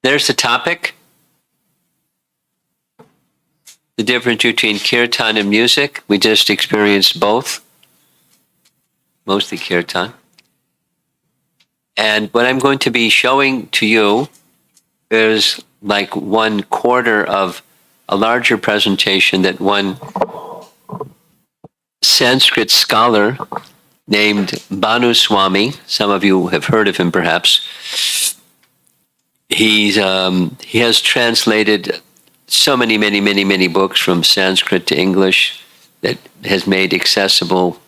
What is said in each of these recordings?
there's the topic. The difference between kirtan and music. We just experienced both, mostly kirtan. And what I'm going to be showing to you is like 1/4 of a larger presentation that one Sanskrit scholar named Bhanu Swami, some of you have heard of him perhaps. He has translated so many books from Sanskrit to English that has made accessible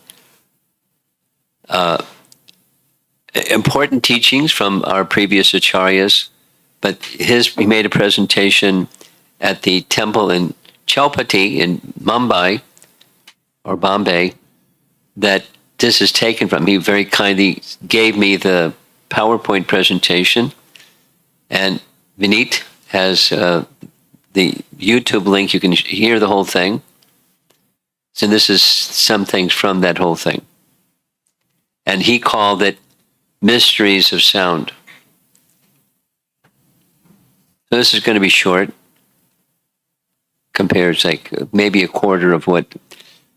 important teachings from our previous acharyas. But he made a presentation at the temple in Chowpatty in Mumbai or Bombay that this is taken from. He very kindly gave me the PowerPoint presentation, and Vineet has the YouTube link. You can hear the whole thing. So this is some things from that whole thing. And he called it Mysteries of Sound. So this is going to be short, compared to like maybe 1/4 of what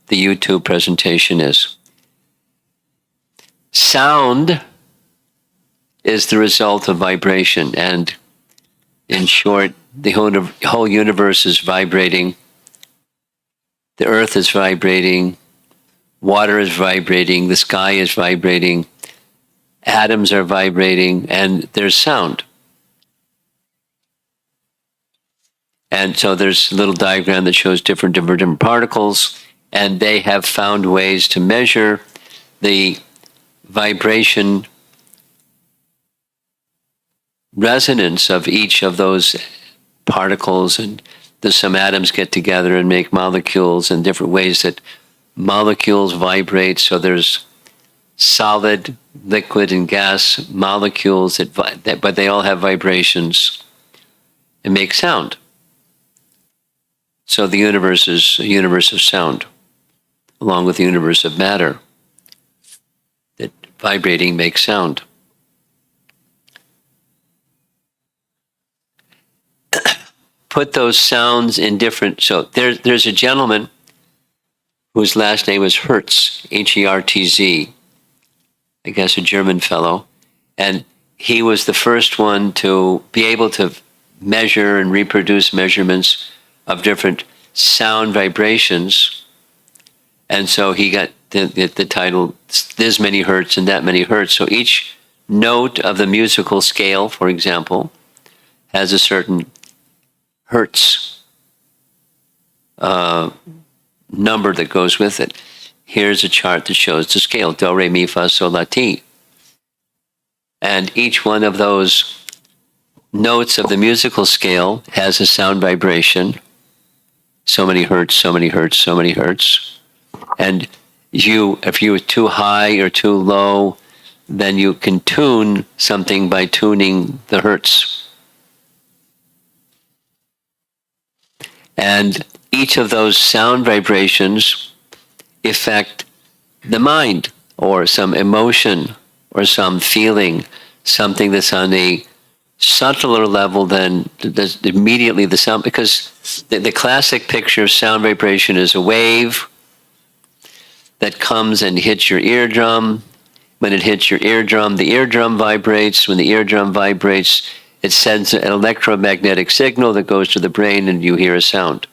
the YouTube presentation is. Sound is the result of vibration, and in short, the whole universe is vibrating. The earth is vibrating, water is vibrating, the sky is vibrating, atoms are vibrating, and there's sound. And so there's a little diagram that shows different particles, and they have found ways to measure the vibration resonance of each of those particles, and some atoms get together and make molecules, and different ways that molecules vibrate. So there's solid, liquid, and gas molecules but they all have vibrations and make sound. So the universe is a universe of sound, along with the universe of matter, that vibrating makes sound. Put those sounds in different. So there's a gentleman whose last name is Hertz, Hertz, I guess a German fellow, and he was the first one to be able to measure and reproduce measurements of different sound vibrations. And so he got the title, this many hertz and that many hertz. So each note of the musical scale, for example, has a certain hertz number that goes with it. Here's a chart that shows the scale, do, re, mi, fa, sol, la, ti. And each one of those notes of the musical scale has a sound vibration. So many hertz, so many hertz, so many hertz. And if you were too high or too low, then you can tune something by tuning the hertz. And each of those sound vibrations affect the mind, or some emotion, or some feeling, something that's on a subtler level than immediately the sound, because the classic picture of sound vibration is a wave that comes and hits your eardrum. When it hits your eardrum, the eardrum vibrates. When the eardrum vibrates, it sends an electromagnetic signal that goes to the brain, and you hear a sound.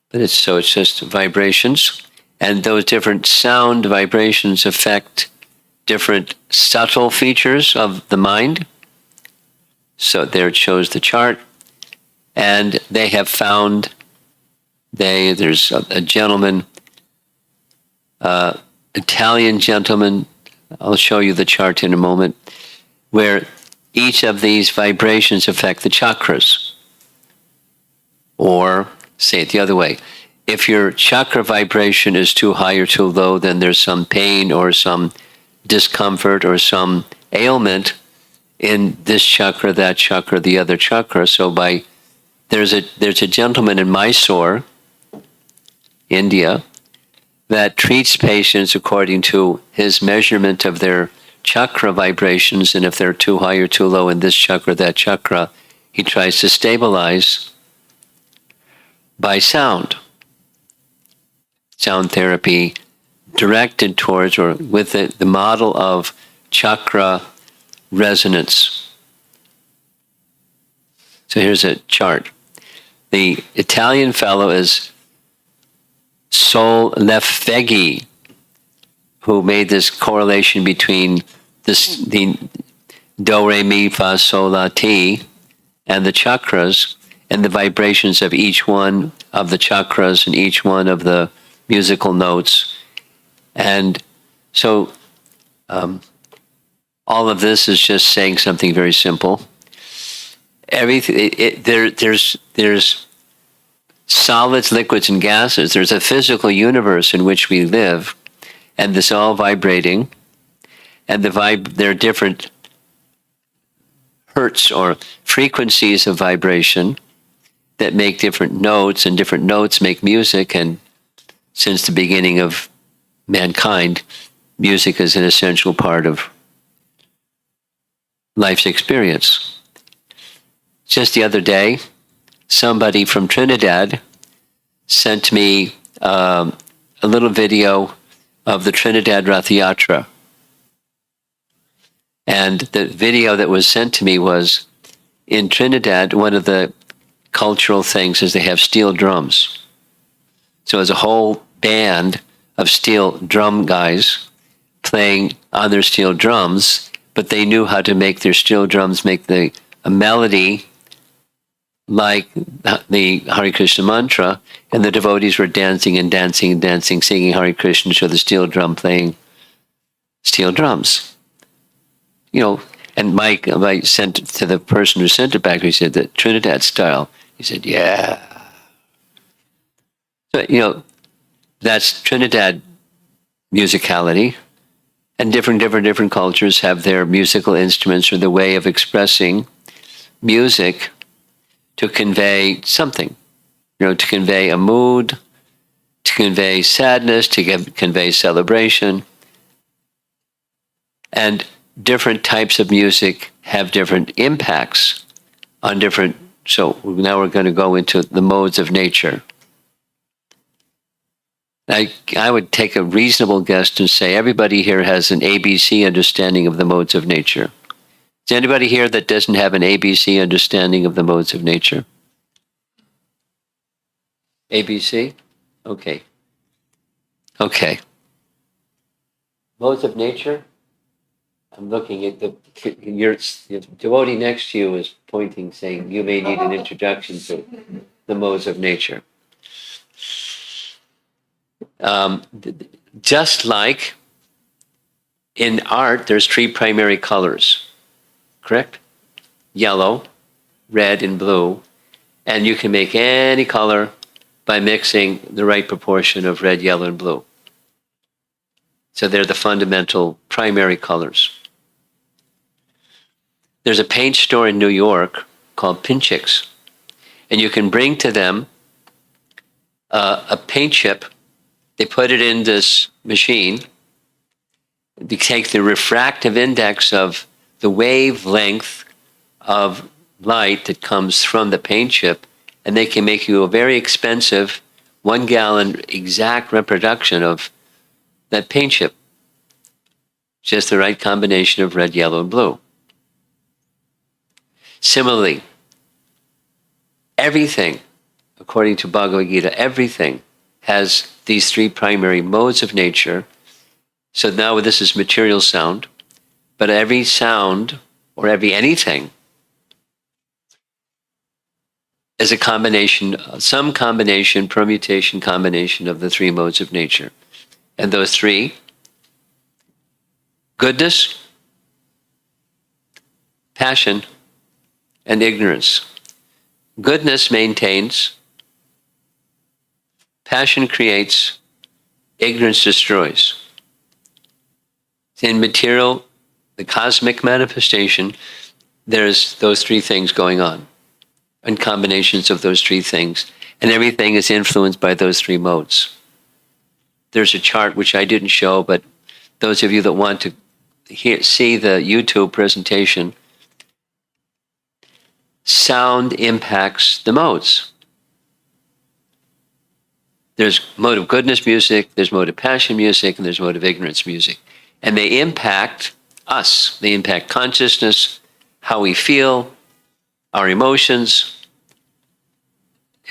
But it's just vibrations, and those different sound vibrations affect different subtle features of the mind. So there it shows the chart, and they have found, there's a gentleman, Italian gentleman, I'll show you the chart in a moment, where each of these vibrations affect the chakras. Or, say it the other way, if your chakra vibration is too high or too low, then there's some pain or some discomfort or some ailment in this chakra, that chakra, the other chakra. So there's a gentleman in Mysore, India, that treats patients according to his measurement of their chakra vibrations, and if they're too high or too low in this chakra, that chakra, he tries to stabilize by sound. Sound therapy directed towards, or with the model of chakra resonance. So here's a chart. The Italian fellow is Sollefeghi, who made this correlation between the do, re, mi, fa, sol, la, ti, and the chakras, and the vibrations of each one of the chakras and each one of the musical notes. And so all of this is just saying something very simple. Everything, there's solids, liquids, and gases. There's a physical universe in which we live, and this all vibrating, and there are different hertz or frequencies of vibration that make different notes, and different notes make music. And since the beginning of mankind, music is an essential part of life's experience. Just the other day, somebody from Trinidad sent me a little video of the Trinidad Rath Yatra. And the video that was sent to me was, in Trinidad, one of the cultural things is they have steel drums. So there's a whole band of steel drum guys playing on their steel drums, but they knew how to make their steel drums make a melody like the Hare Krishna mantra, and the devotees were dancing and dancing and dancing, singing Hare Krishna to the steel drum, playing steel drums. And Mike, I sent to the person who sent it back, he said, the Trinidad style. He said, yeah. So, that's Trinidad musicality. And different cultures have their musical instruments or the way of expressing music to convey something, to convey a mood, to convey sadness, to convey celebration. And different types of music have different impacts on different. So now we're going to go into the modes of nature. I would take a reasonable guess and say everybody here has an ABC understanding of the modes of nature. Is there anybody here that doesn't have an ABC understanding of the modes of nature? ABC? Okay. Modes of nature? I'm looking at your devotee next to you is pointing, saying you may need an introduction to the modes of nature. Just like in art, there's three primary colors, correct? Yellow, red, and blue. And you can make any color by mixing the right proportion of red, yellow, and blue. So they're the fundamental primary colors. There's a paint store in New York called Pinchicks, and you can bring to them a paint chip. They put it in this machine. They take the refractive index of the wavelength of light that comes from the paint chip, and they can make you a very expensive 1 gallon exact reproduction of that paint chip. Just the right combination of red, yellow, and blue. Similarly, everything, according to Bhagavad Gita, everything has these three primary modes of nature. So now this is material sound, but every sound or anything is a combination, some combination, permutation combination of the three modes of nature. And those three: goodness, passion, and ignorance. Goodness maintains, passion creates, ignorance destroys. In material, the cosmic manifestation, there's those three things going on, and combinations of those three things, and everything is influenced by those three modes. There's a chart which I didn't show, but those of you that want to see the YouTube presentation, sound impacts the modes. There's mode of goodness music, there's mode of passion music, and there's mode of ignorance music. And they impact us. They impact consciousness, how we feel, our emotions,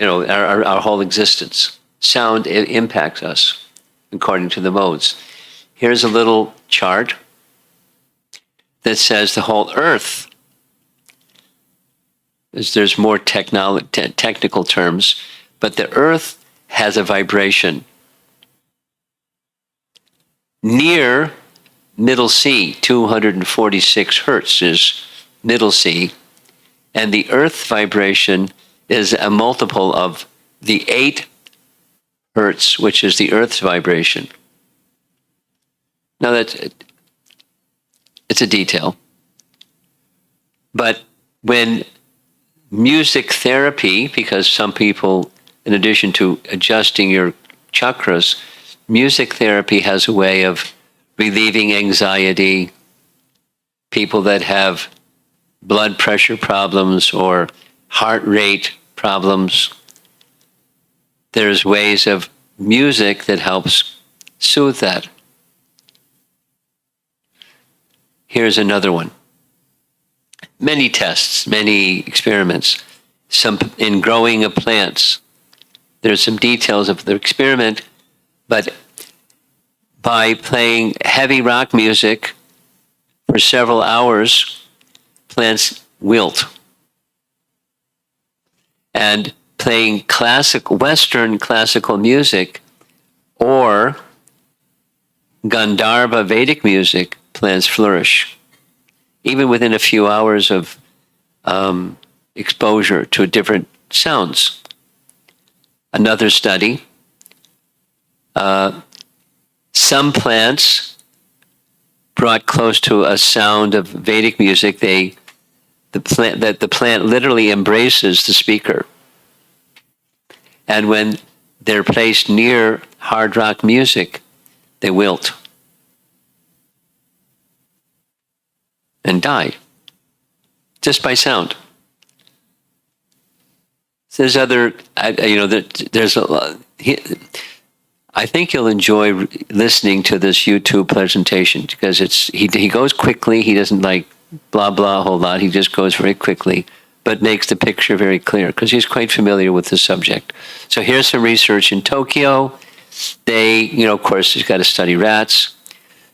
our whole existence. Sound impacts us according to the modes. Here's a little chart that says the whole earth, there's more technical terms, but the earth has a vibration near middle C. 246 hertz is middle C, and the earth vibration is a multiple of the 8 hertz, which is the earth's vibration. Now it's a detail, but when music therapy, because some people, in addition to adjusting your chakras, music therapy has a way of relieving anxiety, people that have blood pressure problems or heart rate problems. There's ways of music that helps soothe that. Here's another one. Many tests, many experiments. Some in growing of plants. There's some details of the experiment, but by playing heavy rock music for several hours, plants wilt. And playing Western classical music or Gandharva Vedic music, plants flourish, even within a few hours of exposure to different sounds. Another study, some plants brought close to a sound of Vedic music. The plant literally embraces the speaker. And when they're placed near hard rock music, they wilt and die just by sound. There's other, there's a lot. I think you'll enjoy listening to this YouTube presentation because he goes quickly. He doesn't like blah blah a whole lot. He just goes very quickly, but makes the picture very clear because he's quite familiar with the subject. So here's some research in Tokyo. They, of course, he's got to study rats.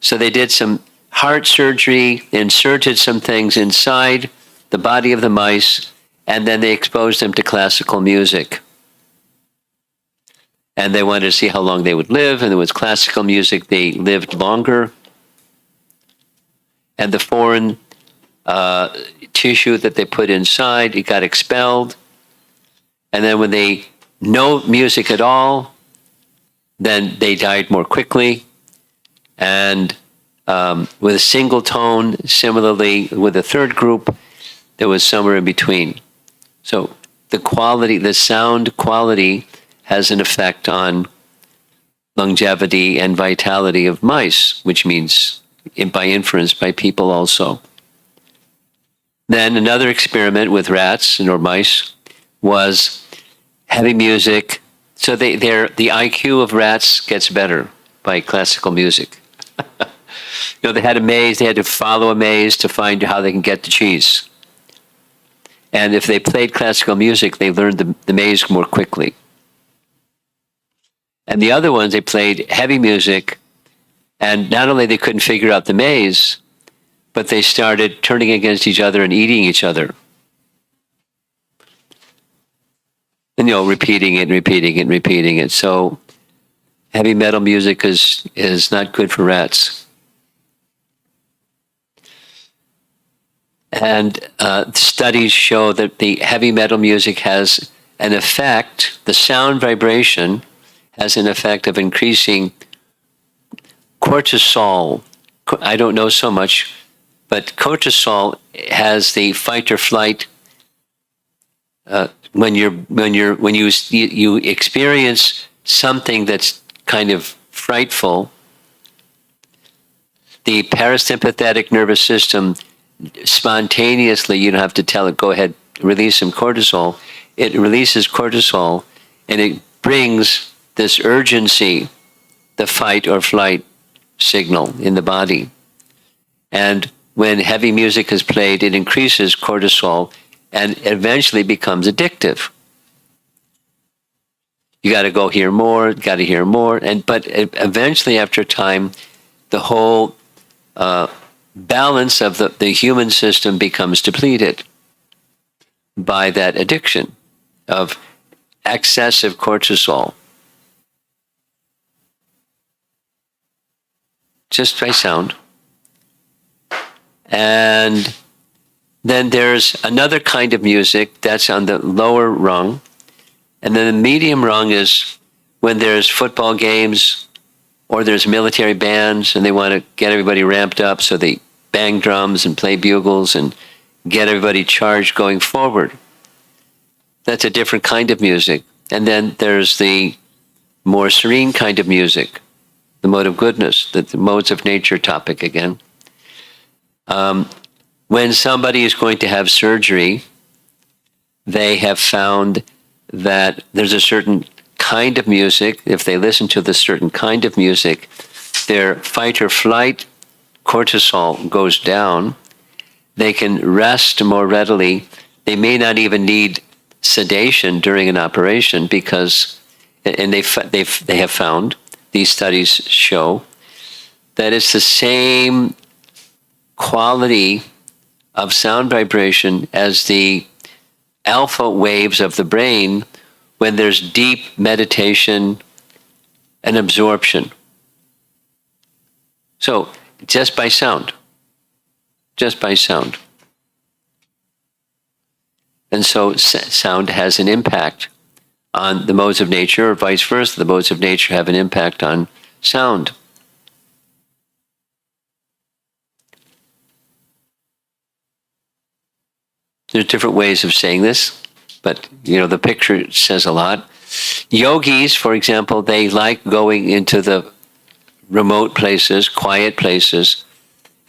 So they did some heart surgery, inserted some things inside the body of the mice, and then they exposed them to classical music. And they wanted to see how long they would live, and there was classical music, they lived longer. And the foreign tissue that they put inside, it got expelled. And then when they no music at all, then they died more quickly. And with a single tone, similarly with a third group, there was somewhere in between. So the sound quality has an effect on longevity and vitality of mice, which means by inference by people also. Then another experiment with rats or mice was heavy music. So the IQ of rats gets better by classical music. They had a maze, they had to follow a maze to find how they can get the cheese. And if they played classical music, they learned the maze more quickly. And the other ones, they played heavy music, and not only they couldn't figure out the maze, but they started turning against each other and eating each other. And repeating it. So heavy metal music is not good for rats. And studies show that the heavy metal music has an effect, the sound vibration has an effect of increasing cortisol. I don't know so much, but cortisol has the fight or flight. When you experience something that's kind of frightful, the parasympathetic nervous system spontaneously, you don't have to tell it, go ahead, release some cortisol. It releases cortisol, and it brings this urgency, the fight or flight signal in the body. And when heavy music is played, it increases cortisol and eventually becomes addictive. You got to go hear more, got to hear more, but eventually, after time, the whole balance of the human system becomes depleted by that addiction of excessive cortisol. Just by sound. And then there's another kind of music that's on the lower rung. And then the medium rung is when there's football games or there's military bands and they want to get everybody ramped up, so they bang drums and play bugles and get everybody charged going forward. That's a different kind of music. And then there's the more serene kind of music, the mode of goodness, the modes of nature topic again. When somebody is going to have surgery, they have found that there's a certain kind of music. If they listen to the certain kind of music, their fight or flight cortisol goes down. They can rest more readily. They may not even need sedation during an operation because, and they have found, these studies show, that it's the same quality of sound vibration as the alpha waves of the brain when there's deep meditation and absorption. So, just by sound. Just by sound. And so sound has an impact on the modes of nature, or vice versa. The modes of nature have an impact on sound. There's different ways of saying this, but the picture says a lot. Yogis, for example, they like going into the remote places, quiet places,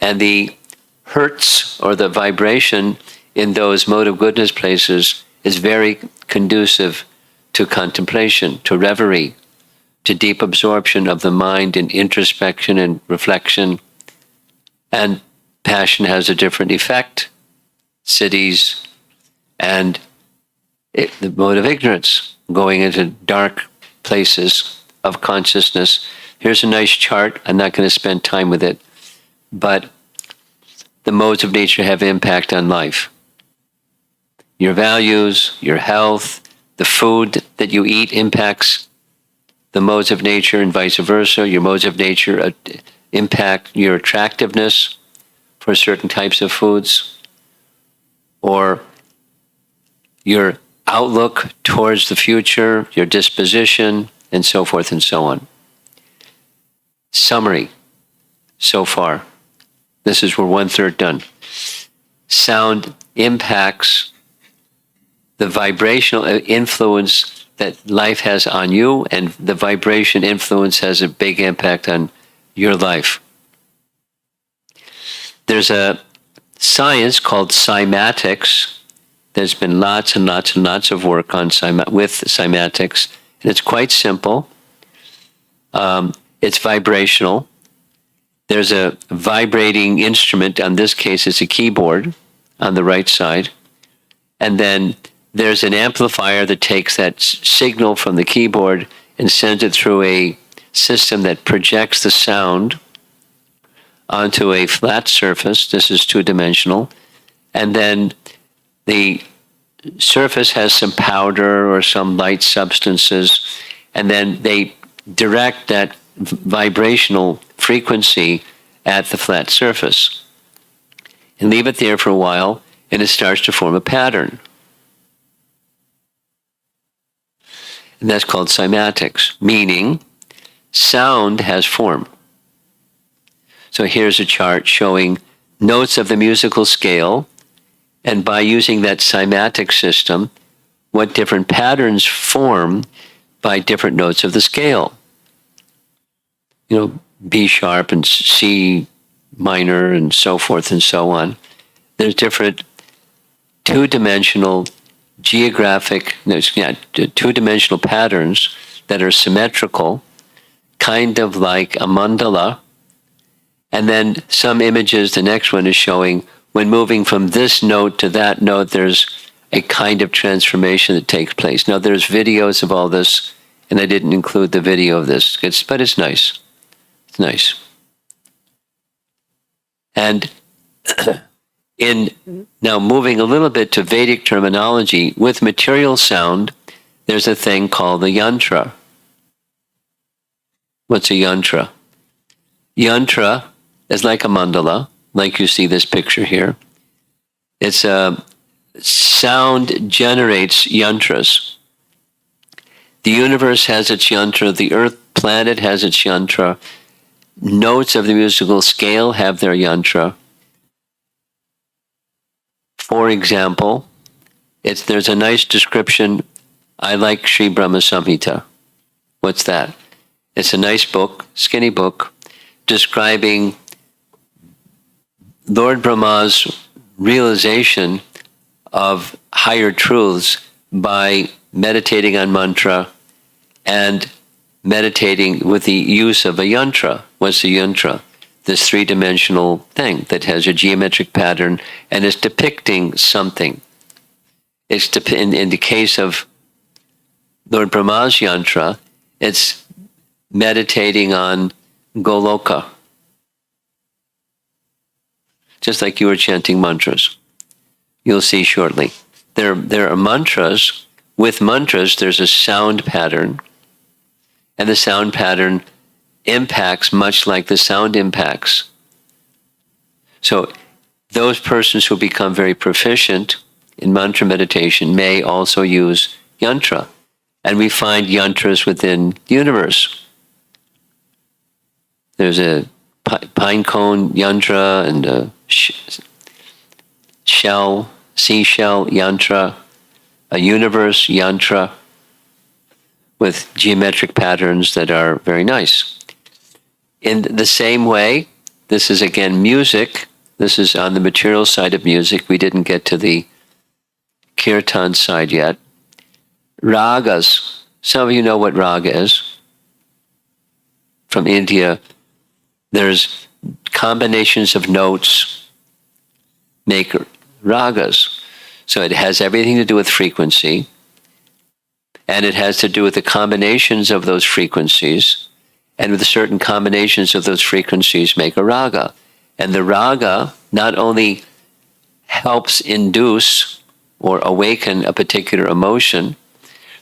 and the hertz or the vibration in those mode of goodness places is very conducive to contemplation, to reverie, to deep absorption of the mind and introspection and reflection. And passion has a different effect. Cities and the mode of ignorance, going into dark places of consciousness. Here's a nice chart. I'm not going to spend time with it, but the modes of nature have impact on life. Your values, your health, the food that you eat impacts the modes of nature and vice versa. Your modes of nature impact your attractiveness for certain types of foods, or your outlook towards the future, your disposition, and so forth and so on. Summary so far. This is we're 1/3 done. Sound impacts the vibrational influence that life has on you, and the vibration influence has a big impact on your life. There's a science called cymatics. There's been lots and lots and lots of work on with cymatics, and it's quite simple. It's vibrational. There's a vibrating instrument. In this case, it's a keyboard on the right side, and then there's an amplifier that takes that signal from the keyboard and sends it through a system that projects the sound onto a flat surface. This is two-dimensional. And then the surface has some powder or some light substances, and then they direct that vibrational frequency at the flat surface and leave it there for a while, and it starts to form a pattern. And that's called cymatics, meaning sound has form. So here's a chart showing notes of the musical scale, and by using that cymatic system, what different patterns form by different notes of the scale. B sharp and C minor, and so forth and so on. There's different two-dimensional two-dimensional patterns that are symmetrical, kind of like a mandala. And then some images, the next one is showing when moving from this note to that note, there's a kind of transformation that takes place. Now, there's videos of all this, and I didn't include the video of this, but it's nice. It's nice. And now moving a little bit to Vedic terminology, with material sound, there's a thing called a yantra. What's a yantra? Yantra is like a mandala, like you see this picture here. It's a sound generates yantras. The universe has its yantra, the earth planet has its yantra, notes of the musical scale have their yantra. For example, there's a nice description. I like Sri Brahma Samhita. What's that? It's a nice book, skinny book, describing Lord Brahma's realization of higher truths by meditating on mantra and meditating with the use of a yantra. What's a yantra? This three-dimensional thing that has a geometric pattern and is depicting something. It's in the case of Lord Brahma's yantra, it's meditating on Goloka, just like you were chanting mantras. You'll see shortly. There are mantras. With mantras, there's a sound pattern, and the sound pattern impacts much like the sound impacts. So those persons who become very proficient in mantra meditation may also use yantra. And we find yantras within the universe. There's a pine cone yantra and a seashell yantra, a universe yantra with geometric patterns that are very nice. In the same way, this is again music. This is on the material side of music. We didn't get to the Kirtan side yet. Ragas. Some of you know what raga is. From India, there's combinations of notes make ragas. So it has everything to do with frequency, and it has to do with the combinations of those frequencies, and with certain combinations of those frequencies make a raga. And the raga not only helps induce or awaken a particular emotion,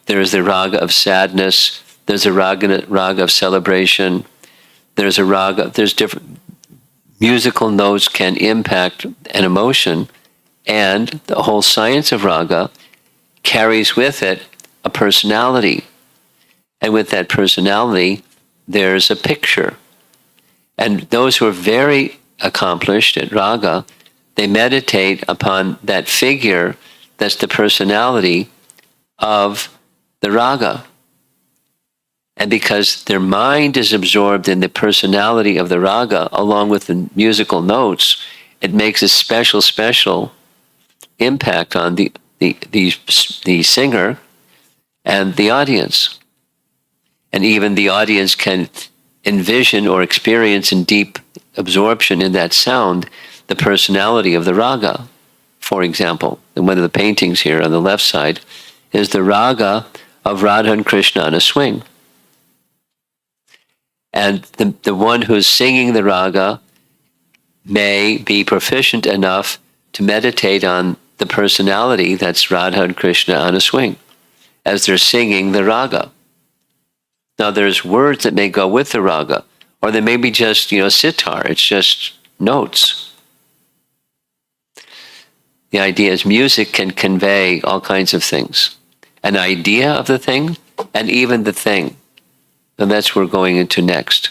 there is the raga of sadness, there's a raga of celebration, there's different musical notes can impact an emotion, and the whole science of raga carries with it a personality. And with that personality, there's a picture. And those who are very accomplished at raga, they meditate upon that figure that's the personality of the raga. And because their mind is absorbed in the personality of the raga along with the musical notes, it makes a special impact on the singer and the audience. And even the audience can envision or experience in deep absorption in that sound the personality of the raga. For example, in one of the paintings here on the left side is the raga of Radha and Krishna on a swing. And the one who's singing the raga may be proficient enough to meditate on the personality that's Radha and Krishna on a swing as they're singing the raga. Now there's words that may go with the raga, or they may be just, sitar, it's just notes. The idea is music can convey all kinds of things. An idea of the thing, and even the thing. And that's what we're going into next.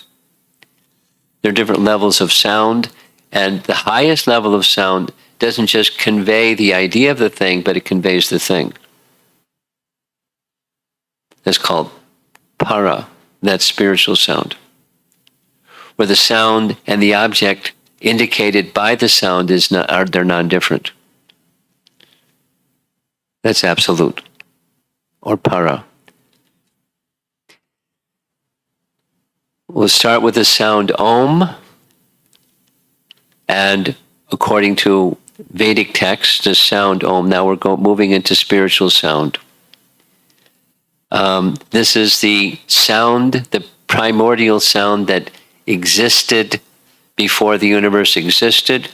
There are different levels of sound, and the highest level of sound doesn't just convey the idea of the thing, but it conveys the thing. That's called para, that's spiritual sound, where the sound and the object indicated by the sound they're non-different. That's absolute, or para. We'll start with the sound Om, and according to Vedic texts, the sound Om. Now we're moving into spiritual sound. This is the sound, the primordial sound that existed before the universe existed.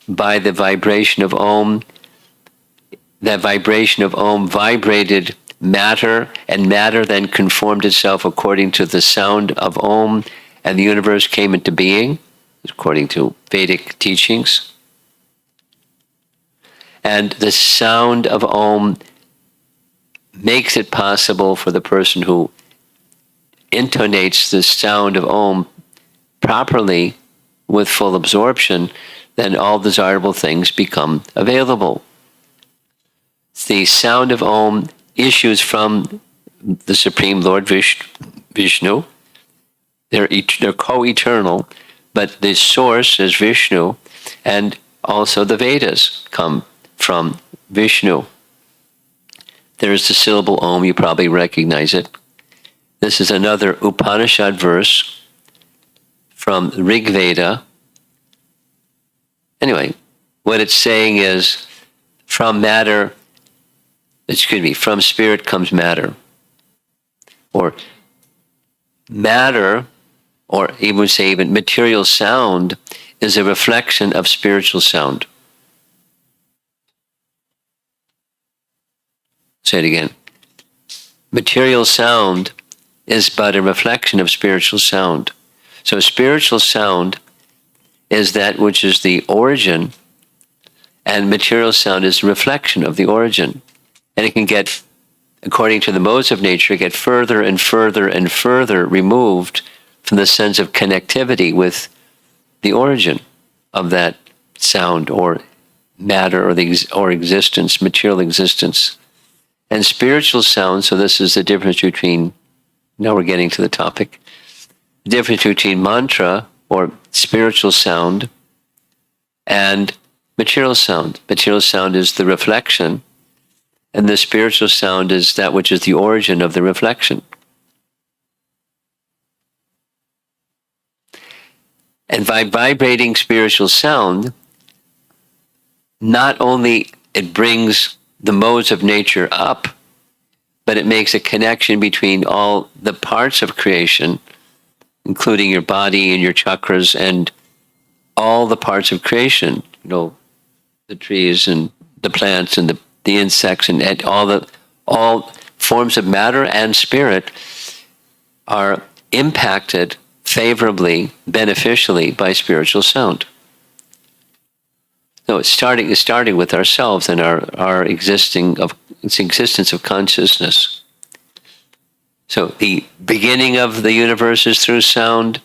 By the vibration of Om, that vibration of Om vibrated matter, and matter then conformed itself according to the sound of Om, and the universe came into being, according to Vedic teachings. And the sound of Om makes it possible for the person who intonates the sound of Om properly with full absorption, then all desirable things become available. The sound of Om issues from the Supreme Lord Vishnu. They're co-eternal, but the source is Vishnu, and also the Vedas come from Vishnu. There's the syllable Om, you probably recognize it. This is another Upanishad verse from Rig Veda. Anyway, what it's saying is, from spirit comes matter. Or matter, or even material sound, is a reflection of spiritual sound. Say it again. Material sound is but a reflection of spiritual sound. So spiritual sound is that which is the origin, and material sound is a reflection of the origin. And it can get, according to the modes of nature, get further and further and further removed from the sense of connectivity with the origin of that sound or matter or existence, material existence. And spiritual sound, so this is the difference between, now we're getting to the topic, the difference between mantra or spiritual sound and material sound. Material sound is the reflection, and the spiritual sound is that which is the origin of the reflection. And by vibrating spiritual sound, not only it brings the modes of nature up, but it makes a connection between all the parts of creation, including your body and your chakras and all the parts of creation, the trees and the plants and the insects and all forms of matter and spirit are impacted favorably, beneficially by spiritual sound. So it's starting with ourselves and our existence of consciousness. So the beginning of the universe is through sound.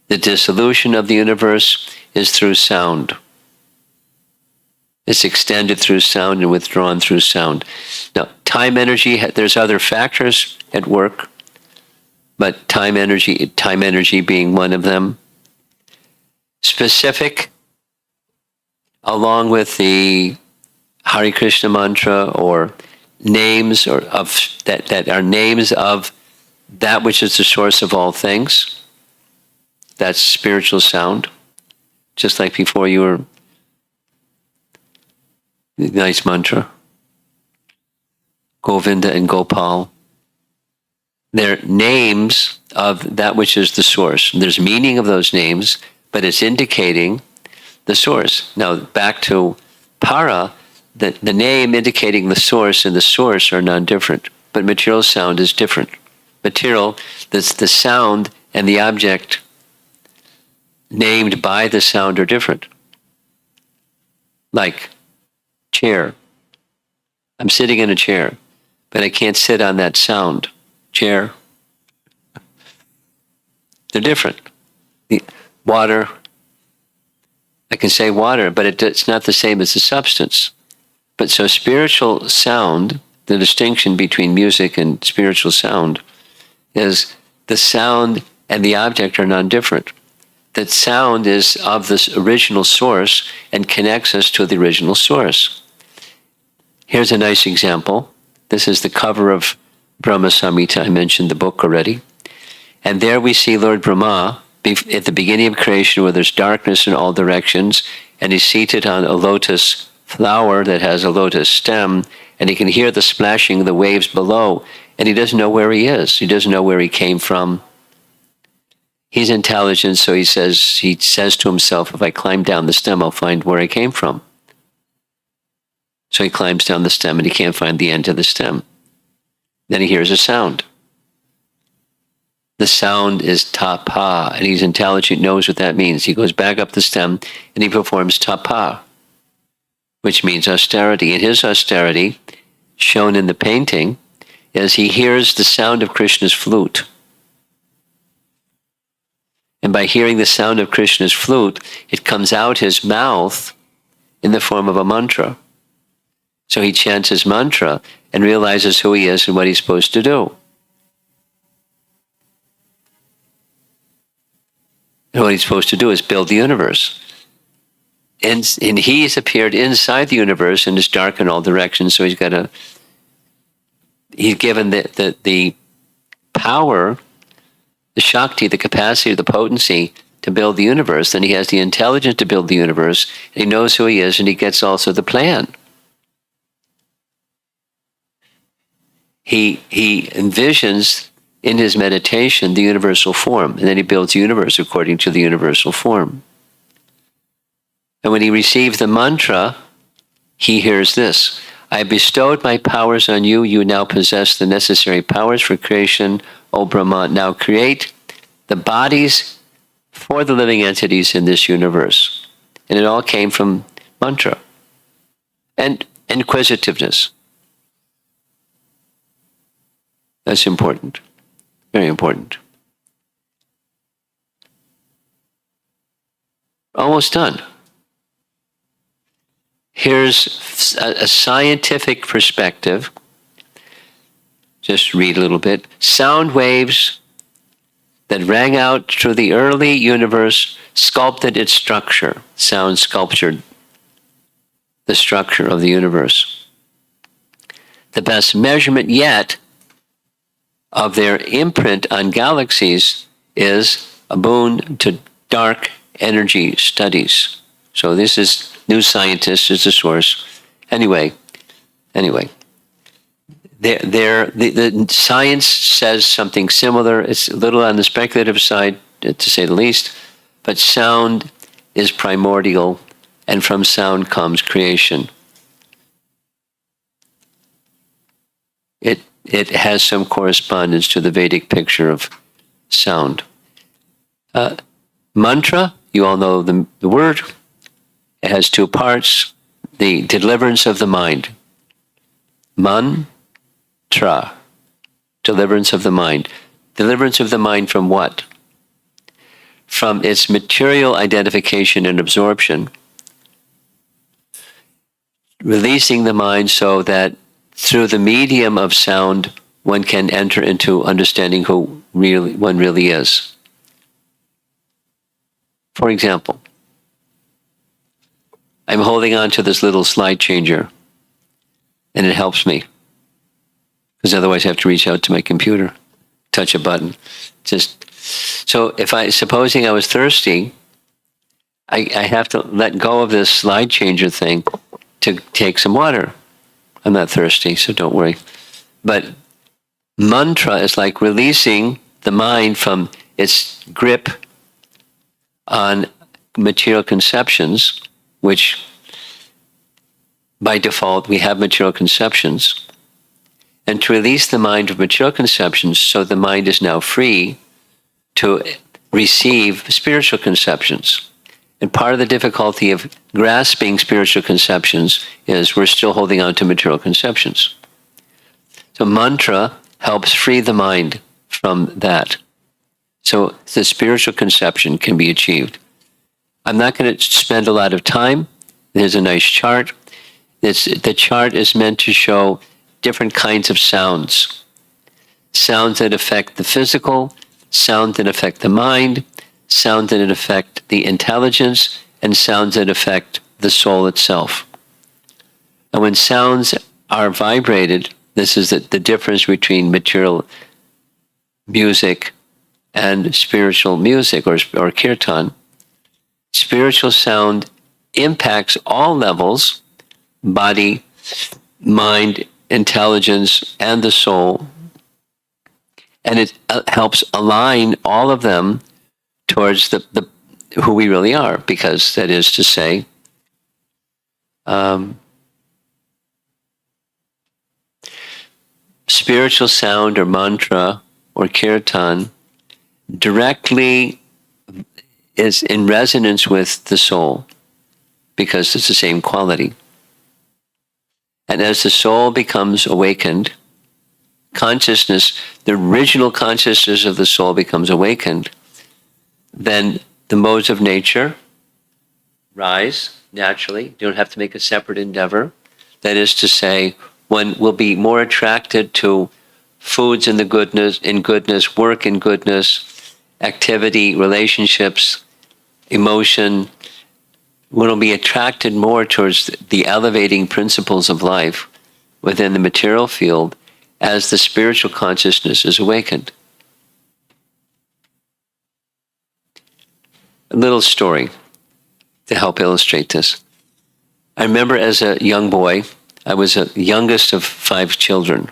The dissolution of the universe is through sound. It's extended through sound and withdrawn through sound. Now, time energy, there's other factors at work, but time energy being one of them. Specific, along with the Hare Krishna mantra, or names that are names of that which is the source of all things. That's spiritual sound. Just like before, you were nice mantra, Govinda and Gopal. They're names of that which is the source. There's meaning of those names, but it's indicating the source. Now, back to para, the name indicating the source and the source are non-different, but material sound is different. Material, that's the sound and the object named by the sound are different. Like chair. I'm sitting in a chair, but I can't sit on that sound. Chair. They're different. The water. I can say water, but it's not the same as the substance. But so spiritual sound, the distinction between music and spiritual sound, is the sound and the object are non-different. that sound is of this original source and connects us to the original source. Here's a nice example. This is the cover of Brahma Samhita. I mentioned the book already. And there we see Lord Brahma at the beginning of creation where there's darkness in all directions, and he's seated on a lotus flower that has a lotus stem, and he can hear the splashing of the waves below, and he doesn't know where he is. He doesn't know where he came from. He's intelligent, so he says to himself, if I climb down the stem, I'll find where I came from. So he climbs down the stem, and he can't find the end of the stem. Then he hears a sound. The sound is tapa, and he's intelligent, knows what that means. He goes back up the stem, and he performs tapa, which means austerity. And his austerity, shown in the painting, is he hears the sound of Krishna's flute. And by hearing the sound of Krishna's flute, it comes out his mouth in the form of a mantra. So he chants his mantra and realizes who he is and what he's supposed to do. And what he's supposed to do is build the universe. And he's appeared inside the universe and is dark in all directions, so he's given the power, the Shakti, the capacity, the potency to build the universe. Then he has the intelligence to build the universe, and he knows who he is, and he gets also the plan. He envisions in his meditation the universal form, and then he builds the universe according to the universal form. And when he receives the mantra, he hears this: I bestowed my powers on you, you now possess the necessary powers for creation, O Brahma. Now create the bodies for the living entities in this universe. And it all came from mantra and inquisitiveness. That's important. Very important. Almost done. Here's a scientific perspective. Just read a little bit. Sound waves that rang out through the early universe sculpted its structure. Sound sculptured the structure of the universe. The best measurement yet of their imprint on galaxies is a boon to dark energy studies. So this is New Scientist is the source. Anyway, the science says something similar. It's a little on the speculative side, to say the least, but sound is primordial, and from sound comes creation. It has some correspondence to the Vedic picture of sound. Mantra, you all know the word. It has two parts. The deliverance of the mind. Mantra. Deliverance of the mind. Deliverance of the mind from what? From its material identification and absorption. Releasing the mind so that through the medium of sound, one can enter into understanding who one really is. For example, I'm holding on to this little slide changer, and it helps me, because otherwise I have to reach out to my computer, touch a button. So supposing I was thirsty, I have to let go of this slide changer thing to take some water. I'm not thirsty, so don't worry. But mantra is like releasing the mind from its grip on material conceptions, which by default we have material conceptions, and to release the mind of material conceptions so the mind is now free to receive spiritual conceptions. And part of the difficulty of grasping spiritual conceptions is we're still holding on to material conceptions. So mantra helps free the mind from that. So the spiritual conception can be achieved. I'm not going to spend a lot of time. There's a nice chart. The chart is meant to show different kinds of sounds. Sounds that affect the physical, sounds that affect the mind, sounds that affect the intelligence, and sounds that affect the soul itself. And when sounds are vibrated, this is the difference between material music and spiritual music or kirtan. Spiritual sound impacts all levels, body, mind, intelligence, and the soul. And it helps align all of them towards the who we really are, because that is to say, spiritual sound or mantra or kirtan directly is in resonance with the soul, because it's the same quality. And as the soul becomes awakened, consciousness, the original consciousness of the soul becomes awakened, then the modes of nature rise naturally. You don't have to make a separate endeavor. That is to say, one will be more attracted to foods in goodness, work in goodness, activity, relationships, emotion. One will be attracted more towards the elevating principles of life within the material field as the spiritual consciousness is awakened. A little story to help illustrate this. I remember as a young boy, I was the youngest of 5 children.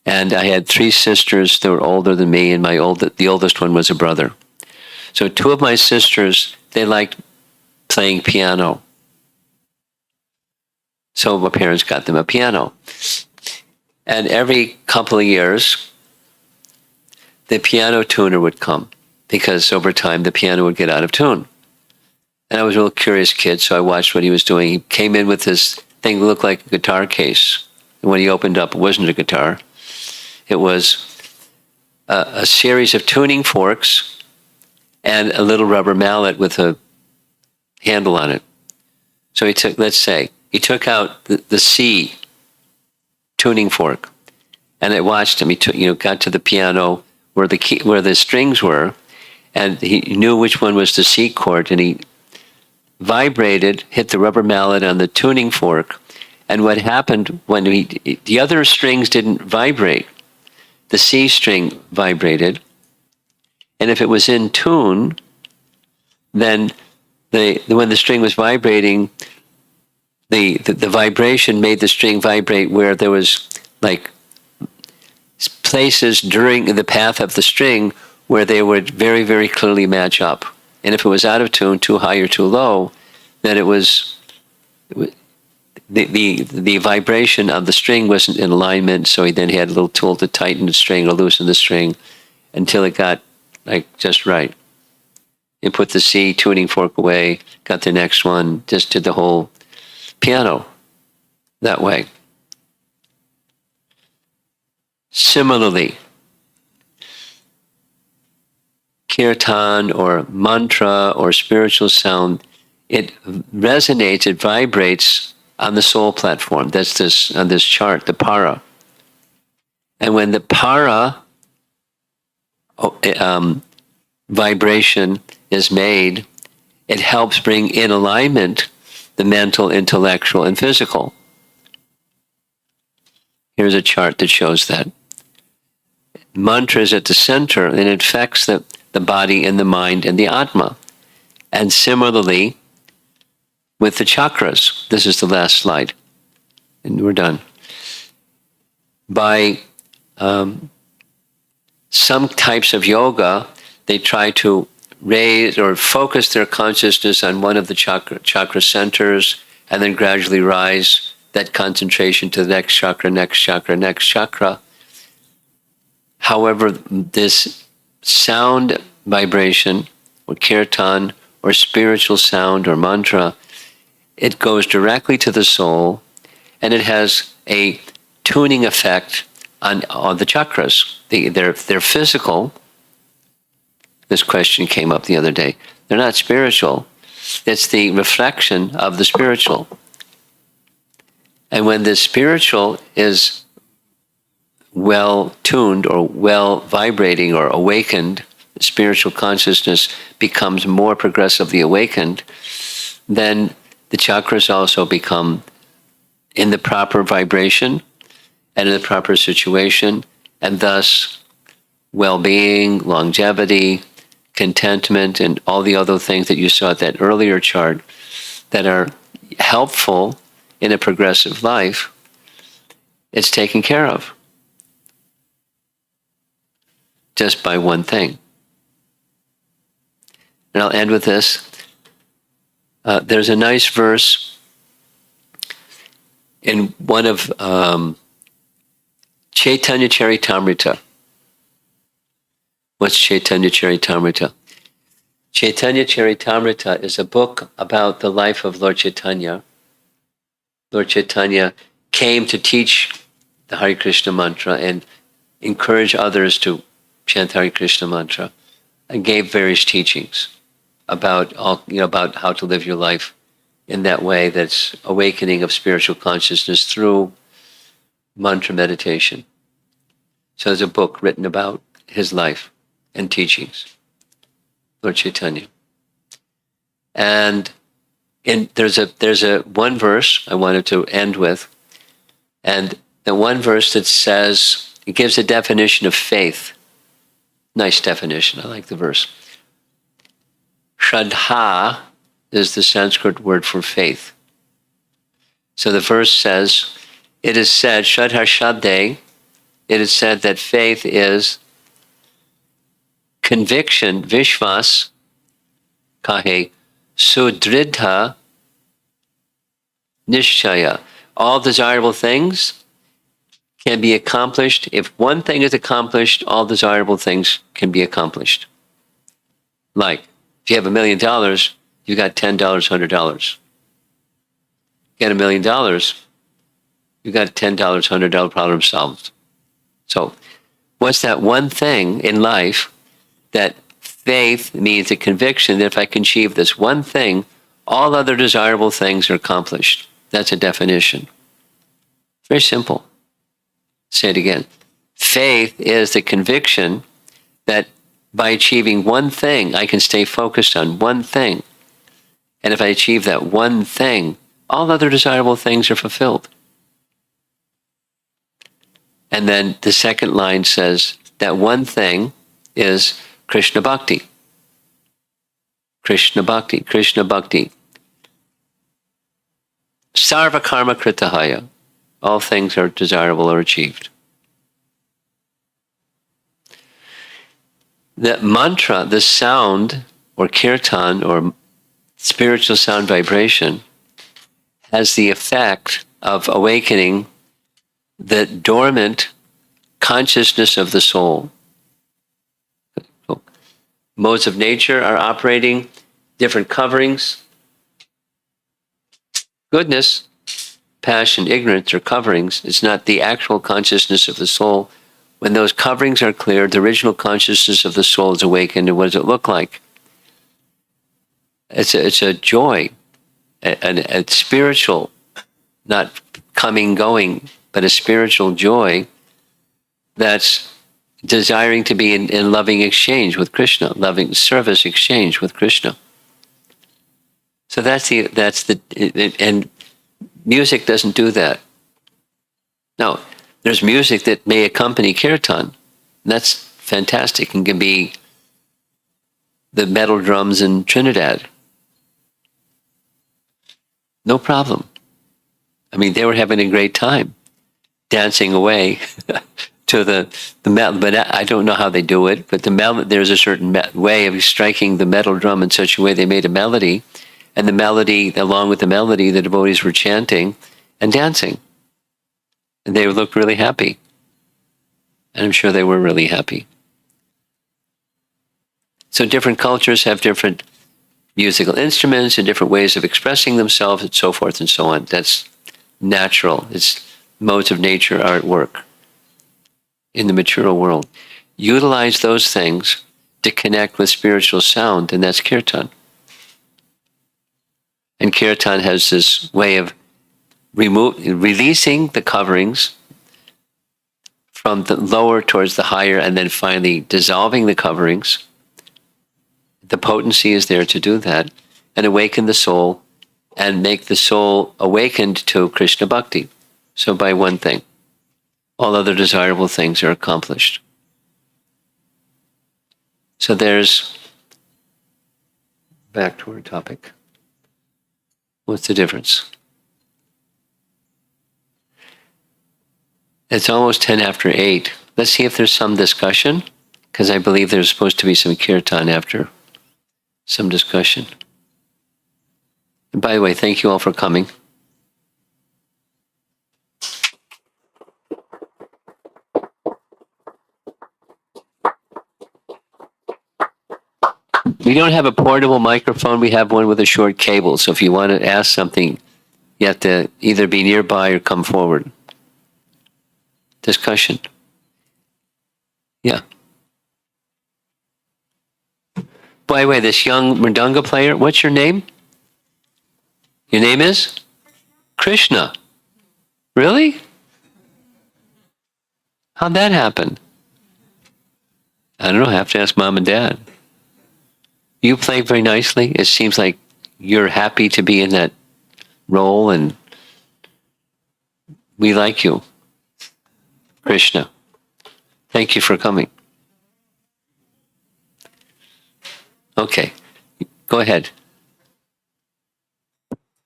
And I had 3 sisters that were older than me, and the oldest one was a brother. So 2 of my sisters, they liked playing piano. So my parents got them a piano. And every couple of years, the piano tuner would come, because over time the piano would get out of tune. And I was a real curious kid, so I watched what he was doing. He came in with this thing that looked like a guitar case. And when he opened up, it wasn't a guitar. It was a series of tuning forks and a little rubber mallet with a handle on it. So he took, let's say, he took out the C tuning fork, and I watched him. He got to the piano where the strings were, and he knew which one was the C chord, and he vibrated, hit the rubber mallet on the tuning fork, and what happened when the other strings didn't vibrate, the C string vibrated, and if it was in tune, then when the string was vibrating, the vibration made the string vibrate where there was like places during the path of the string where they would very, very clearly match up. And if it was out of tune, too high or too low, then the vibration of the string wasn't in alignment, so he then had a little tool to tighten the string or loosen the string until it got like just right. He put the C tuning fork away, got the next one, just did the whole piano that way. Similarly, kirtan or mantra or spiritual sound, it resonates, it vibrates on the soul platform. That's this on this chart, the para. And when the para vibration is made, it helps bring in alignment the mental, intellectual, and physical. Here's a chart that shows that. Mantra is at the center, and it affects the body and the mind and the Atma. And similarly, with the chakras, this is the last slide, and we're done. By some types of yoga, they try to raise or focus their consciousness on one of the chakra centers, and then gradually rise that concentration to the next chakra, next chakra, next chakra. However, this sound vibration, or kirtan, or spiritual sound, or mantra, it goes directly to the soul, and it has a tuning effect on the chakras. They're physical. This question came up the other day. They're not spiritual. It's the reflection of the spiritual. And when the spiritual is well tuned or well vibrating or awakened, spiritual consciousness becomes more progressively awakened, then the chakras also become in the proper vibration and in the proper situation, and thus well-being, longevity, contentment, and all the other things that you saw at that earlier chart that are helpful in a progressive life, it's taken care of just by one thing. And I'll end with this. There's a nice verse in one of Chaitanya Charitamrita. What's Chaitanya Charitamrita? Chaitanya Charitamrita is a book about the life of Lord Chaitanya. Lord Chaitanya came to teach the Hare Krishna mantra and encourage others to chant Hare Krishna mantra, and gave various teachings about about how to live your life in that way that's awakening of spiritual consciousness through mantra meditation. So there's a book written about his life and teachings, Lord Chaitanya. And there's a one verse I wanted to end with, and the one verse that says, it gives a definition of faith. Nice definition, I like the verse. Shraddha is the Sanskrit word for faith. So the verse says, it is said, Shraddha Shraddhe, it is said that faith is conviction, Vishwas, kahe, sudridha, nishchaya. All desirable things can be accomplished. If one thing is accomplished, all desirable things can be accomplished. Like, if you have $1 million, you got $10, $100. You got $1 million, you got $10, $100 problem solved. So, what's that one thing in life that faith means a conviction that if I can achieve this one thing, all other desirable things are accomplished? That's a definition. Very simple. Say it again. Faith is the conviction that by achieving one thing, I can stay focused on one thing. And if I achieve that one thing, all other desirable things are fulfilled. And then the second line says that one thing is Krishna Bhakti. Krishna Bhakti, Krishna Bhakti. Sarva karma kritahaya. All things are desirable or achieved. The mantra, the sound, or kirtan, or spiritual sound vibration, has the effect of awakening the dormant consciousness of the soul. Modes of nature are operating, different coverings. Goodness, passion, ignorance are coverings. It's not the actual consciousness of the soul. When those coverings are cleared, the original consciousness of the soul is awakened. And what does it look like? It's a joy, a spiritual, not coming, going, but a spiritual joy that's desiring to be in loving exchange with Krishna, loving service exchange with Krishna. So and music doesn't do that. No, there's music that may accompany kirtan. That's fantastic and can be the metal drums in Trinidad. No problem. I mean, they were having a great time dancing away to the metal, but I don't know how they do it, but there's a certain way of striking the metal drum in such a way they made a melody, and the melody, along with the melody, the devotees were chanting and dancing. And they looked really happy. And I'm sure they were really happy. So different cultures have different musical instruments and different ways of expressing themselves and so forth and so on. That's natural. It's modes of nature are at work in the material world. Utilize those things to connect with spiritual sound, and that's kirtan. And kirtan has this way of releasing the coverings from the lower towards the higher, and then finally dissolving the coverings The potency is there to do that and awaken the soul and make the soul awakened to Krishna Bhakti. So by one thing, all other desirable things are accomplished. So there's, back to our topic. What's the difference? It's almost 10 after 8. Let's see if there's some discussion, because I believe there's supposed to be some kirtan after some discussion. And by the way, thank you all for coming. We don't have a portable microphone. We have one with a short cable. So if you want to ask something, you have to either be nearby or come forward. Discussion. Yeah. By the way, this young mridanga player, what's your name? Your name is? Krishna. Really? How'd that happen? I don't know. I have to ask mom and dad. You play very nicely. It seems like you're happy to be in that role, and we like you. Krishna. Thank you for coming. Okay. Go ahead.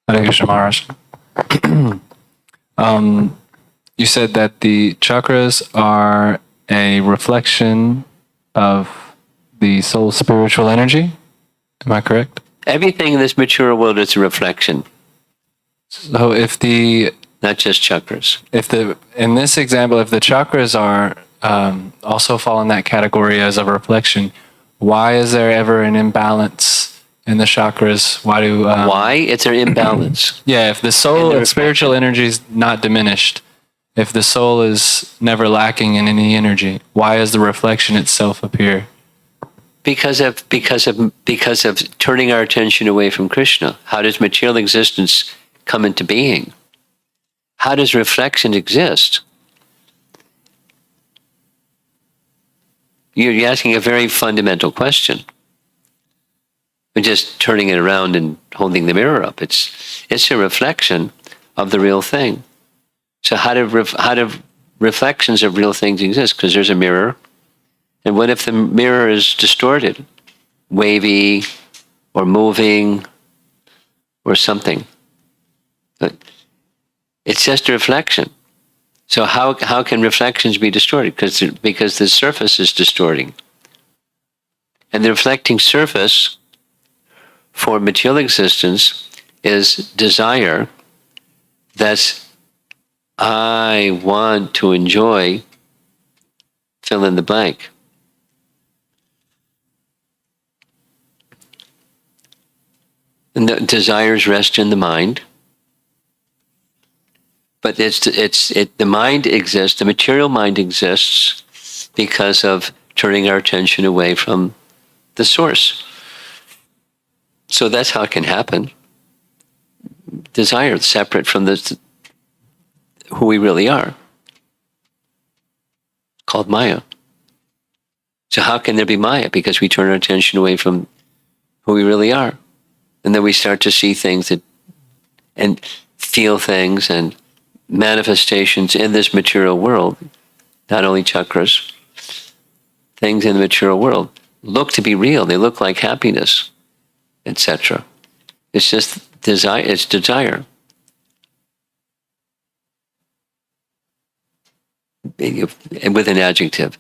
Hare Krishna Maharaj. You said that the chakras are a reflection of the soul's spiritual energy. Am I correct? Everything in this mature world is a reflection. So if the Not just chakras. in this example, if the chakras are also fall in that category as a reflection, why is there ever an imbalance in the chakras? Why? It's an imbalance. Yeah, if the soul and spiritual energy is not diminished, if the soul is never lacking in any energy, why does the reflection itself appear? Because of turning our attention away from Krishna. How does material existence come into being? How does reflection exist? You're asking a very fundamental question. We're just turning it around and holding the mirror up. It's a reflection of the real thing. So how do reflections of real things exist? Because there's a mirror. And what if the mirror is distorted, wavy, or moving, or something? But it's just a reflection. So how can reflections be distorted? Because the surface is distorting. And the reflecting surface for material existence is desire. That's, I want to enjoy, fill in the blank. And the desires rest in the mind. But the mind exists, the material mind exists because of turning our attention away from the source. So that's how it can happen. Desire separate from who we really are, called Maya. So how can there be Maya? Because we turn our attention away from who we really are. And then we start to see things and feel things and manifestations in this material world, not only chakras, things in the material world look to be real. They look like happiness, etc. It's just desire. It's desire. And with an adjective,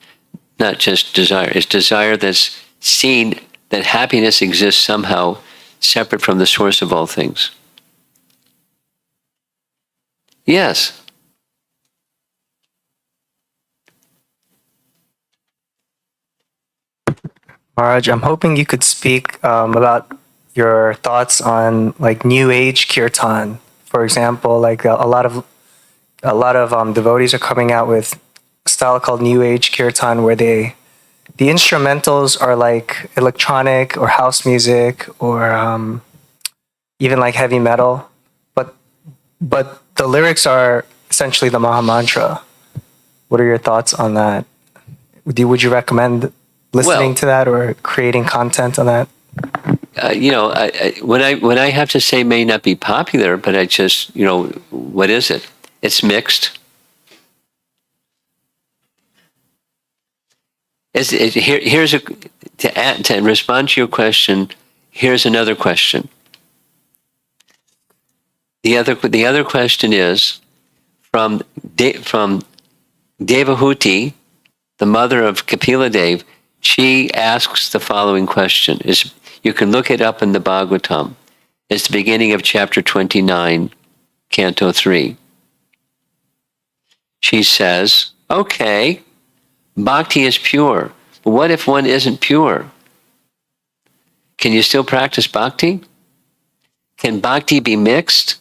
not just desire. It's desire that's seen that happiness exists somehow separate from the source of all things. Yes. Maharaj, I'm hoping you could speak about your thoughts on like New Age Kirtan. For example, like a lot of devotees are coming out with a style called New Age Kirtan, where the instrumentals are like electronic or house music or even like heavy metal, but the lyrics are essentially the Maha Mantra. What are your thoughts on that? Would you recommend listening to that or creating content on that? when I have to say may not be popular, but I just, what is it? It's mixed. Here's to respond to your question. Here's another question. The other question is from Devahuti, the mother of Kapila Dev. She asks the following question. You can look it up in the Bhagavatam. It's the beginning of chapter 29, Canto 3. She says, okay, Bhakti is pure. But what if one isn't pure? Can you still practice Bhakti? Can Bhakti be mixed?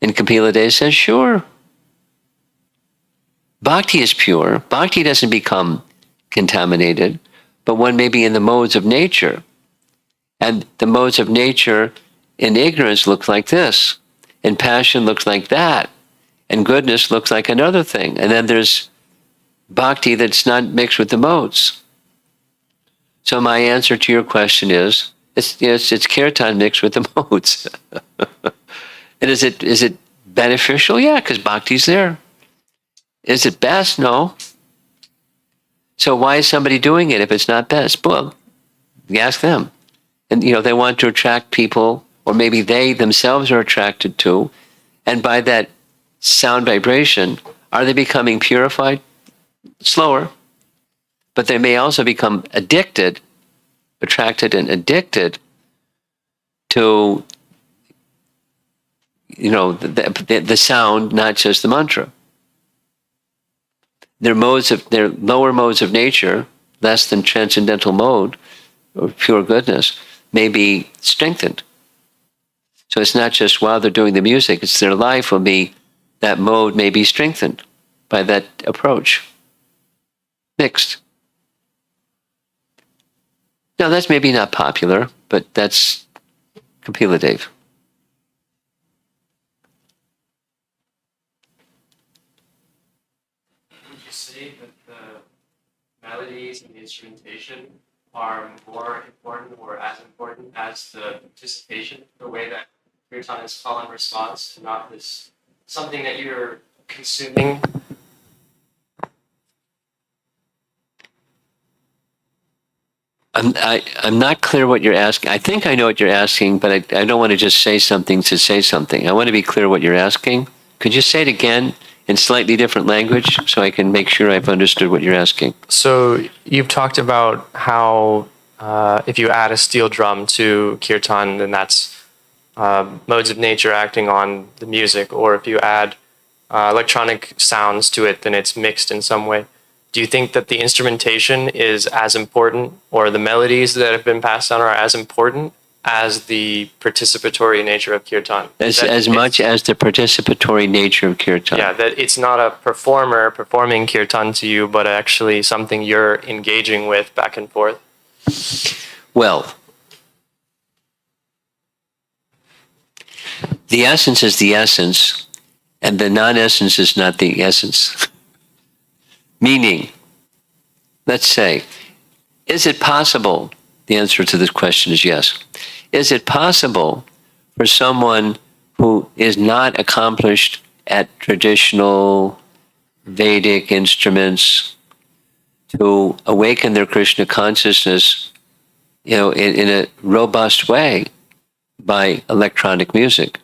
And Kapila Dev says, sure. Bhakti is pure. Bhakti doesn't become contaminated, but one may be in the modes of nature. And the modes of nature in ignorance look like this, and passion looks like that, and goodness looks like another thing. And then there's Bhakti that's not mixed with the modes. So my answer to your question is, it's Kirtan mixed with the modes. And is it beneficial? Yeah, because Bhakti's there. Is it best? No. So why is somebody doing it if it's not best? Well, you ask them. And they want to attract people, or maybe they themselves are attracted to, and by that sound vibration, are they becoming purified? Slower. But they may also become attracted and addicted to the sound, not just the mantra. Their lower modes of nature, less than transcendental mode, or pure goodness, may be strengthened. So it's not just while they're doing the music, it's their life will be, that mode may be strengthened by that approach. Mixed. Now that's maybe not popular, but that's Kapila Dev. Would you say that the melodies and the instrumentation are more important or as important as the participation, the way that Kirtan is call and response, not this something that you're consuming? I'm not clear what you're asking. I think I know what you're asking, but I don't want to just say something to say something. I want to be clear what you're asking. Could you say it again in slightly different language so I can make sure I've understood what you're asking? So you've talked about how if you add a steel drum to Kirtan, then that's modes of nature acting on the music, or if you add electronic sounds to it, then it's mixed in some way. Do you think that the instrumentation is as important, or the melodies that have been passed on are as important as the participatory nature of Kirtan? As much as the participatory nature of Kirtan. Yeah, that it's not a performer performing Kirtan to you, but actually something you're engaging with back and forth. Well, the essence is the essence, and the non-essence is not the essence. Meaning, let's say, is it possible? The answer to this question is yes. Is it possible for someone who is not accomplished at traditional Vedic instruments to awaken their Krishna consciousness, in a robust way by electronic music,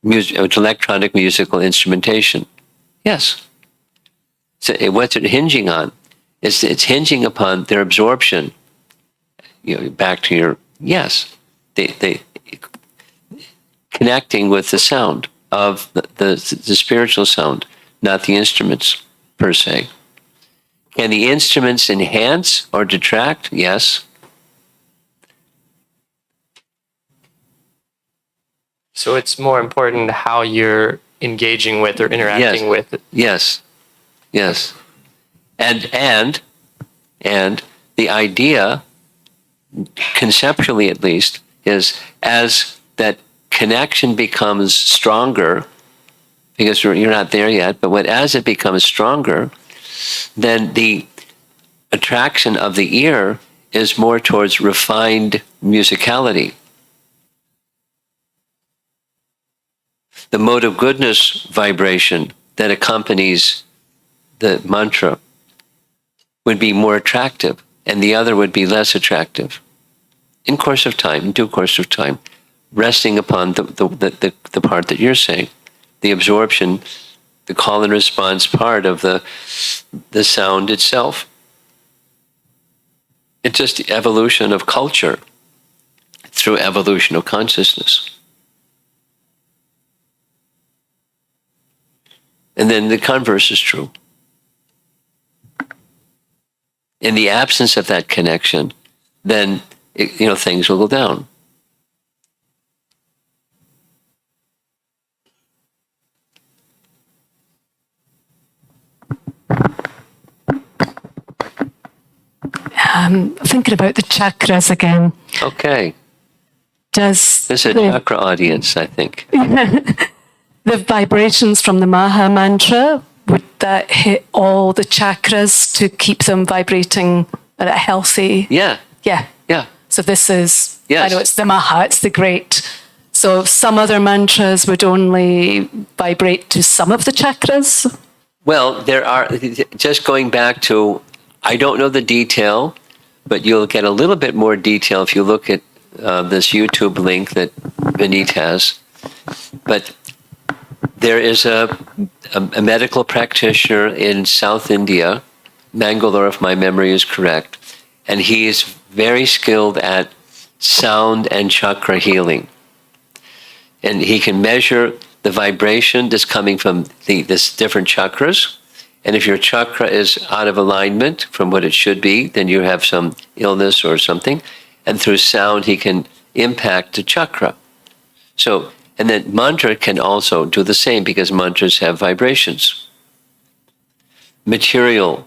electronic musical instrumentation? Yes. So what's it hinging on? It's hinging upon their absorption. Back to your yes, they connecting with the sound of the spiritual sound, not the instruments per se. Can the instruments enhance or detract? Yes. So it's more important how you're engaging with or interacting with it. Yes. Yes. And the idea, conceptually at least, is as that connection becomes stronger, because you're not there yet, but as it becomes stronger, then the attraction of the ear is more towards refined musicality. The mode of goodness vibration that accompanies the mantra would be more attractive, and the other would be less attractive. In course of time, in due course of time, resting upon the part that you're saying, the absorption, the call and response part of the sound itself. It's just the evolution of culture through evolution of consciousness. And then the converse is true. In the absence of that connection, then things will go down. Thinking about the chakras again. Okay. Does This is a chakra audience, I think. the vibrations from the Maha Mantra, would that hit all the chakras to keep them vibrating at a healthy? Yeah. Yeah. Yeah. So this is, Yes. I know it's the Maha, it's the great. So some other mantras would only vibrate to some of the chakras? Well, there are, just going back to, I don't know the detail, but you'll get a little bit more detail if you look at this YouTube link that Vineet has. But there is a medical practitioner in South India, Mangalore, if my memory is correct, and he is very skilled at sound and chakra healing. And he can measure the vibration that's coming from this different chakras. And if your chakra is out of alignment from what it should be, then you have some illness or something. And through sound, he can impact the chakra. So, and then mantra can also do the same because mantras have vibrations. Material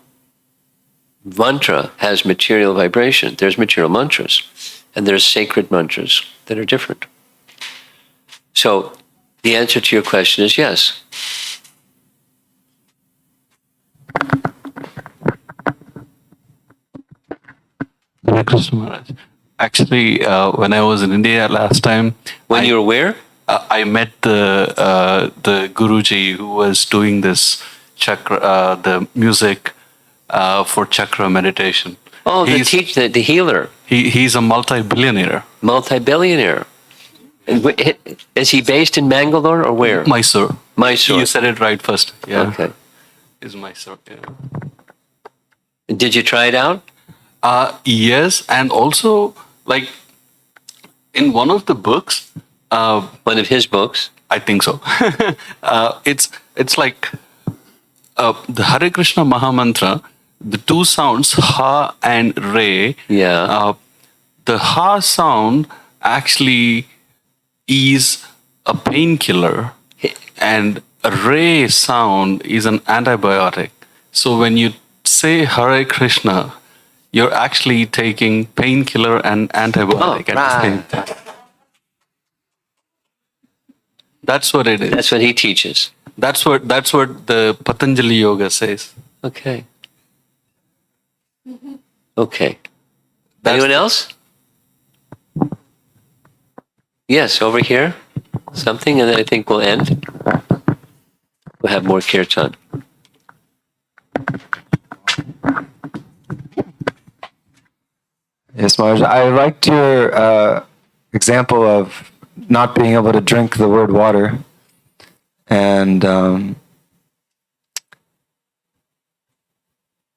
mantra has material vibration. There's material mantras, and there's sacred mantras that are different. So the answer to your question is yes. Hare Krishna Maharaj. Actually, when I was in India last time, When you were where? I met the Guruji who was doing this chakra, the music for chakra meditation. Oh, He's- the healer, He's a multi-billionaire. multi-billionaire. And is he based in Mangalore or where? Mysore. Mysore. You said it right first. Yeah. Okay. Is Mysore. Yeah. Did you try it out? Yes, and also like in one of the books, One of his books. I think so. It's like the Hare Krishna Maha Mantra. The two sounds Ha and Re. Yeah. The Ha sound actually is a painkiller, and a Re sound is an antibiotic. So when you say Hare Krishna, you're actually taking painkiller and antibiotic at the same time. That's what it is. That's what he teaches. That's what the Patanjali Yoga says. Okay. Okay. That's Anyone else? Yes, over here. Something, and then I think we'll end. We'll have more kirtan. Yes, Maharaj. I liked your example of not being able to drink the word water. And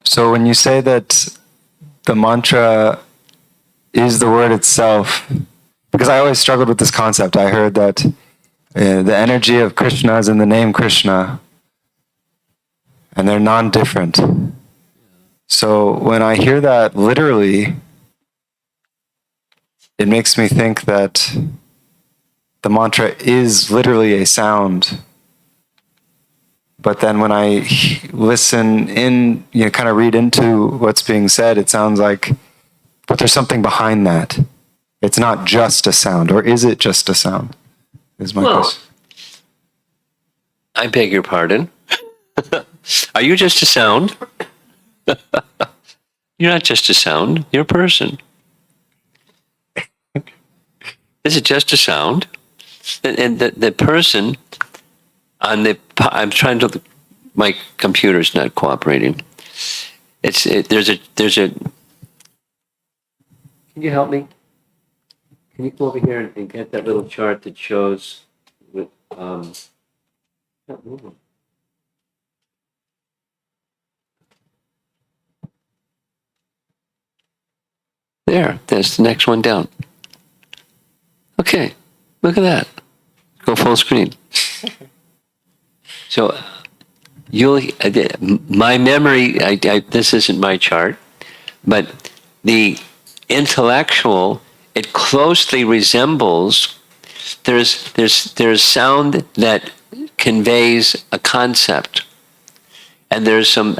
so when you say that the mantra is the word itself, because I always struggled with this concept. I heard that the energy of Krishna is in the name Krishna, and they're non-different. So when I hear that literally, it makes me think that the mantra is literally a sound. But then when I listen in, kind of read into what's being said, it sounds like, but there's something behind that. It's not just a sound, or is it just a sound? Is my question. I beg your pardon. Are you just a sound? You're not just a sound, you're a person. This is just a sound. And the person on the, I'm trying to, my computer's not cooperating. There's a, can you help me? Can you go over here and get that little chart that shows with, not moving. There, there's the next one down. Okay, look at that. Go full screen. So you'll, my memory, this isn't my chart, but the intellectual, it closely resembles, there's sound that conveys a concept. And there's some,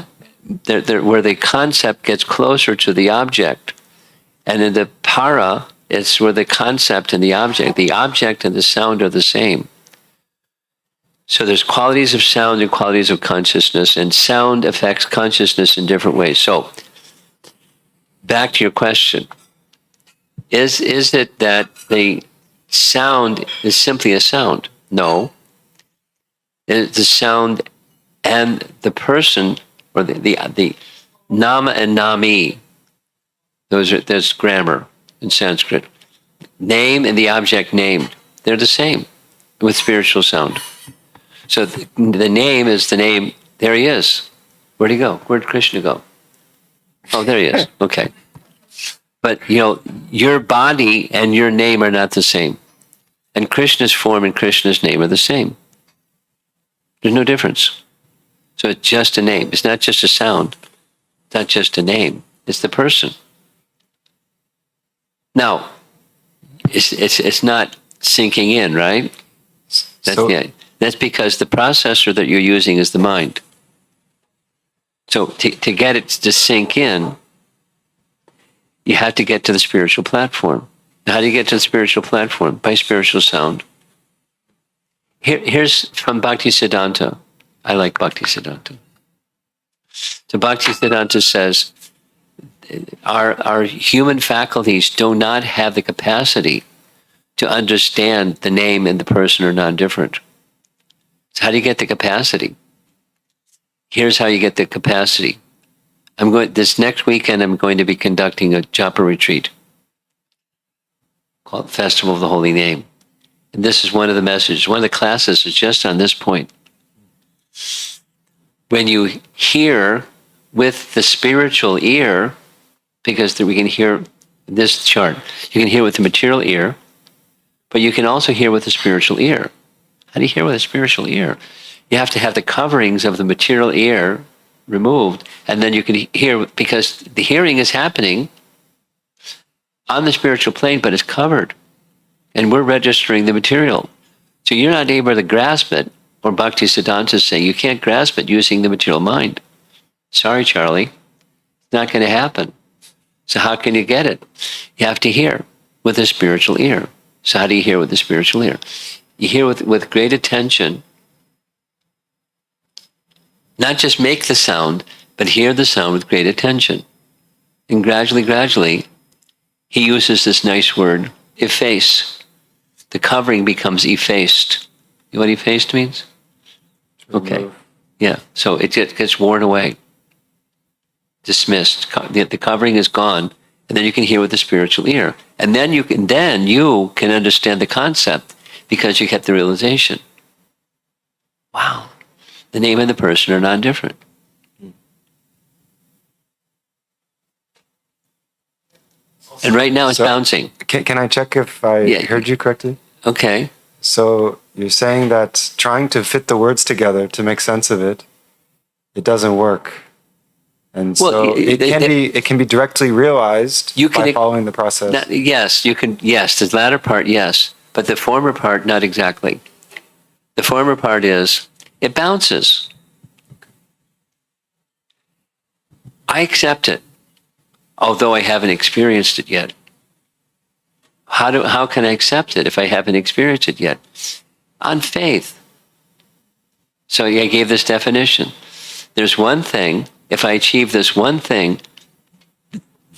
where the concept gets closer to the object. And in the para, it's where the concept and the object and the sound are the same. So there's qualities of sound and qualities of consciousness, and sound affects consciousness in different ways. So, back to your question. Is it that the sound is simply a sound? No. The sound and the person, or the nama and nami, there's grammar in Sanskrit. Name and the object named, they're the same with spiritual sound. So the name is the name. There he is. Where'd he go? Where'd Krishna go? Oh, there he is. Okay. But, your body and your name are not the same. And Krishna's form and Krishna's name are the same. There's no difference. So it's just a name. It's not just a sound. It's not just a name. It's the person. Now, it's not sinking in, right? That's because the processor that you're using is the mind. So to get it to sink in, you have to get to the spiritual platform. How do you get to the spiritual platform? By spiritual sound. Here's from Bhakti Siddhanta. I like Bhakti Siddhanta. So Bhakti Siddhanta says, our human faculties do not have the capacity to understand the name and the person are non-different. So how do you get the capacity? Here's how you get the capacity. This next weekend, I'm going to be conducting a japa retreat called Festival of the Holy Name. And this is one of the messages. One of the classes is just on this point. When you hear with the spiritual ear, because we can hear this chart, you can hear with the material ear, but you can also hear with the spiritual ear. How do you hear with a spiritual ear? You have to have the coverings of the material ear removed, and then you can hear, because the hearing is happening on the spiritual plane, but it's covered. And we're registering the material. So you're not able to grasp it, or Bhakti Siddhanta is saying you can't grasp it using the material mind. Sorry, Charlie. It's not going to happen. So how can you get it? You have to hear with the spiritual ear. So how do you hear with the spiritual ear? You hear with great attention. Not just make the sound, but hear the sound with great attention. And gradually, he uses this nice word, efface. The covering becomes effaced. You know what effaced means? Okay. Yeah. So it gets worn away. Dismissed. The covering is gone, and then you can hear with the spiritual ear. And then you can understand the concept because you get the realization. Wow. The name and the person are non-different. And right now it's bouncing. Can I check if I heard you correctly? Okay. So you're saying that trying to fit the words together to make sense of it, it doesn't work. And so it can be directly realized by following the process. Yes, you can. Yes, the latter part, yes. But the former part, not exactly. The former part is, it bounces. I accept it, although I haven't experienced it yet. How can I accept it if I haven't experienced it yet? On faith. So I gave this definition. There's one thing, if I achieve this one thing,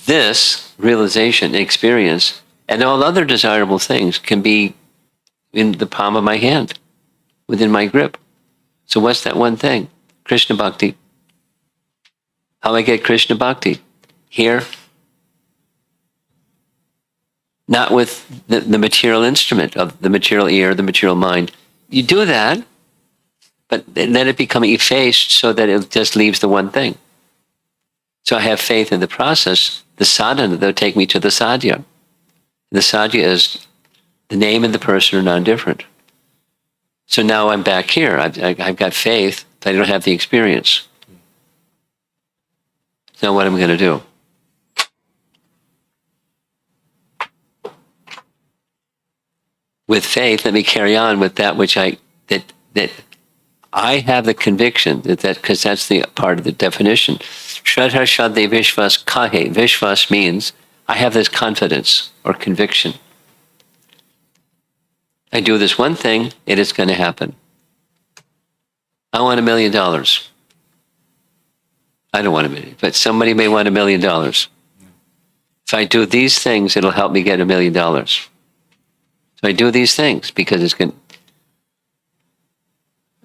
this realization, experience, and all other desirable things can be in the palm of my hand, within my grip. So what's that one thing? Krishna Bhakti. How do I get Krishna Bhakti? Here. Not with the material instrument of the material ear, the material mind. You do that, but let it become effaced so that it just leaves the one thing. So I have faith in the process, the sadhana that will take me to the sadhya. The sadhya is the name and the person are non-different. So now I'm back here. I've got faith, but I don't have the experience. Now what am I going to do? With faith, let me carry on with that which I have the conviction that because that's the part of the definition. Shraddha Shraddhe Vishvas Kahe. Vishvas means I have this confidence or conviction. I do this one thing, it is going to happen. I want $1 million. I don't want $1 million, but somebody may want $1 million. If I do these things, it'll help me get $1 million. So I do these things because it's going,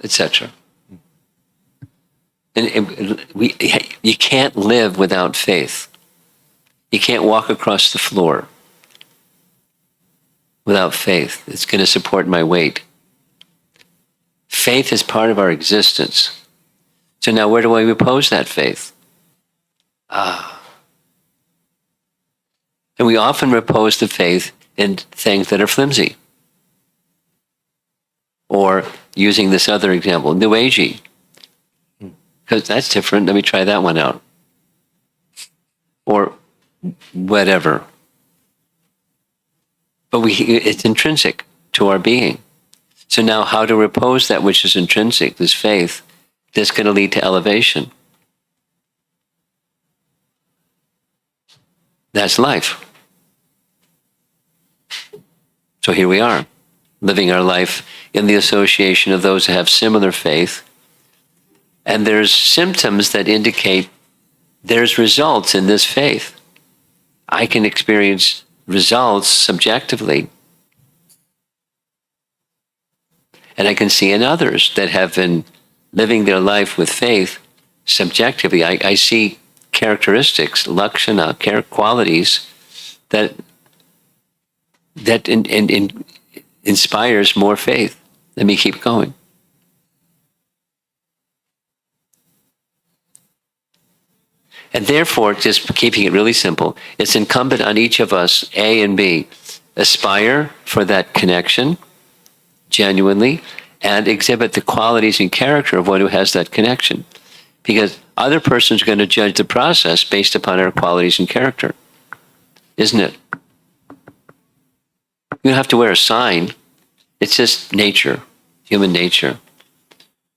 etc. And you can't live without faith. You can't walk across the floor without faith. It's going to support my weight. Faith is part of our existence. So now where do I repose that faith? And we often repose the faith in things that are flimsy. Or using this other example, New Agey. Because that's different, let me try that one out. Or whatever. But it's intrinsic to our being. So now how to repose that which is intrinsic, this faith, that's going to lead to elevation. That's life. So here we are, living our life in the association of those who have similar faith. And there's symptoms that indicate there's results in this faith. I can experience results subjectively. And I can see in others that have been living their life with faith subjectively. I see characteristics, lakshana, qualities that inspires more faith. Let me keep going. And therefore, just keeping it really simple, it's incumbent on each of us, A and B, aspire for that connection genuinely and exhibit the qualities and character of one who has that connection. Because other person's going to judge the process based upon our qualities and character. Isn't it? You don't have to wear a sign. It's just nature, human nature.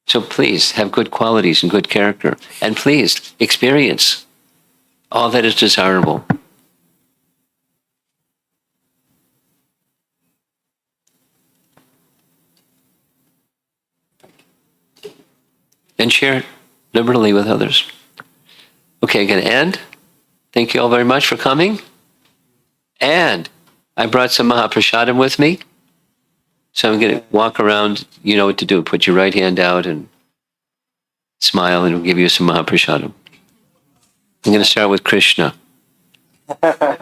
So please have good qualities and good character. And please experience all that is desirable. And share it liberally with others. Okay, I'm going to end. Thank you all very much for coming. And I brought some Mahaprasadam with me. So I'm going to walk around. You know what to do. Put your right hand out and smile, and we'll give you some Mahaprasadam. I'm going to start with Krishna. Okay.